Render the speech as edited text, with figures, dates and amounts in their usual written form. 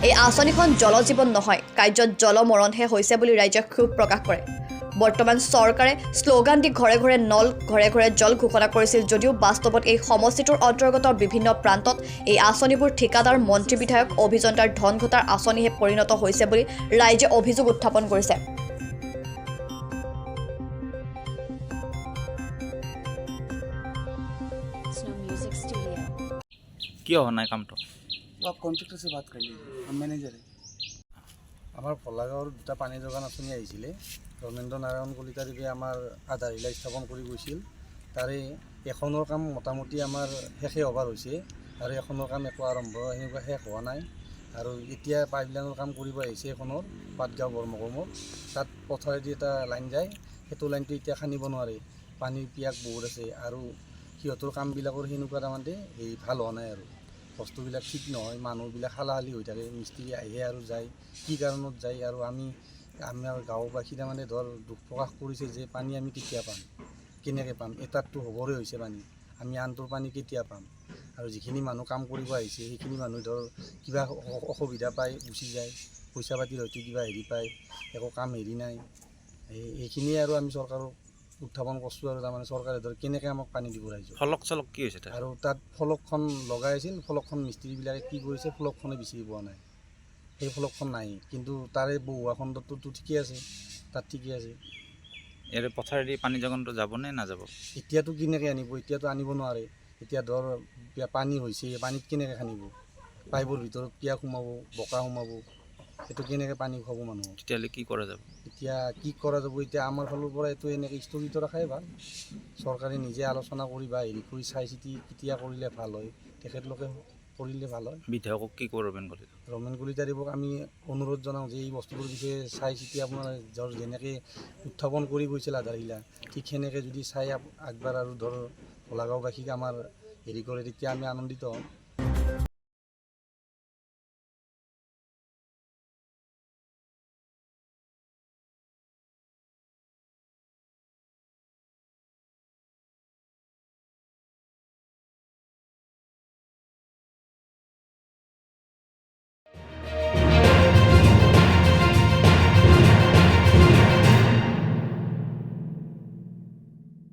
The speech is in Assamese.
এই আঁচনিখন জলজীৱন নহয়, কাৰ্যত জলমৰণহে হৈছে বুলি ৰাইজে ক্ষোভ প্ৰকাশ কৰে। বৰ্তমান চৰকাৰে শ্লোগান দি ঘৰে ঘৰে নল, ঘৰে ঘৰে জল ঘোষণা কৰিছিল যদিও বাস্তৱত এই সমষ্টিটোৰ অন্তৰ্গত বিভিন্ন প্ৰান্তত এই আঁচনিবোৰ ঠিকাদাৰ, মন্ত্ৰী, বিধায়ক, অভিযন্তাৰ ধন ঘটাৰ আঁচনিহে পৰিণত হৈছে বুলি ৰাইজে অভিযোগ উত্থাপন কৰিছে। কিয় হোৱা নাই কামটো? आप कॉन्ट्रेक्टर से बात कर लीजिए, हम मैनेजर हैं। আমাৰ ভোলাগাঁৱৰ দুটা পানী যোগান আঁচনি আহিছিলে। ধৰ্মেন্দ্ৰ নাৰায়ণ কলিতাদেৱে আমাৰ আধাৰশিলা স্থাপন কৰি গৈছিল। তাৰে এখনৰ কাম মোটামুটি আমাৰ শেষে হ'বৰ হৈছে আৰু এখনৰ কাম একো আৰম্ভ সেনেকুৱা শেষ হোৱা নাই। আৰু এতিয়া পাইপলাইনৰ কাম কৰিব আহিছে এখনৰ পাটগাঁও বৰমকমৰ, তাত পথাৰেদি এটা লাইন যায়, সেইটো লাইনটো এতিয়া খান্দিব নোৱাৰে, পানীৰ পিয়াক বহুত আছে আৰু সিহঁতৰ কামবিলাকৰ সেনেকুৱা তাৰমানে এই ভাল হোৱা নাই আৰু বস্তুবিলাক ঠিক নহয়, মানুহবিলাক হালাহালি হৈ থাকে, মিস্ত্ৰী আহে আৰু যায়, কি কাৰণত যায়। আৰু আমাৰ গাঁওবাসী তাৰমানে দুখ প্ৰকাশ কৰিছে যে পানী আমি কেতিয়া পাম, কেনেকৈ পাম, এটাততো হ'বৰে হৈছে পানী, আমি আনটোৰ পানী কেতিয়া পাম। আৰু যিখিনি মানুহ কাম কৰিব আহিছে সেইখিনি মানুহ কিবা অসুবিধা পায় গুচি যায়, পইচা পাতিৰ হয়তো কিবা হেৰি পায়, একো কাম হেৰি নাই। এইখিনিয়ে আৰু আমি চৰকাৰক উত্থাপন কৰিছোঁ আৰু তাৰমানে চৰকাৰে কেনেকৈ আমাক পানী দিব ৰাইজক। ফলক চলক কি হৈছে? আৰু তাত ফলকখন লগাই আছিল, ফলকখন মিস্ত্ৰীবিলাকে কি কৰিছে, ফলকখনে বিচাৰি পোৱা নাই, সেই ফলকখন নাই। কিন্তু তাৰে বহুৱা খণ্ডটোতো ঠিকেই আছে, তাত ঠিকেই আছে। ইয়াৰে পথাৰেদি পানী যোগানটো যাবনে নাযাব? এতিয়াতো কেনেকৈ আনিব, এতিয়াতো আনিব নোৱাৰে। এতিয়া পানী হৈছে, পানীত কেনেকৈ খান্দিব, পাইপৰ ভিতৰত পিয়াক সোমাব, বোকা সোমাব, সেইটো কেনেকৈ পানী খুৱাব মানুহক। তেতিয়াহ'লে কি কৰা যাব? এতিয়া কি কৰা যাব, এতিয়া আমাৰ ফালৰ পৰা এইটো এনেকৈ স্থগিত ৰখাই ভাল। চৰকাৰে নিজে আলোচনা কৰি বা হেৰি কৰি চাই চিতি কেতিয়া কৰিলে ভাল হয়, তেখেতলোকে কৰিলে ভাল হয়। বিধায়কক কি কৰিব ৰমেন কলিতাদেৱক আমি অনুৰোধ জনাওঁ যে এই বস্তুটোৰ বিষয়ে চাই চিতি আপোনাৰ যেনেকৈ উত্থাপন কৰি গৈছিল আধাৰশিলা, ঠিক সেনেকৈ যদি চাই আগবাৰ আৰু ভোলাগাঁওবাসীক আমাৰ হেৰি কৰে, তেতিয়া আমি আনন্দিত হ'ম।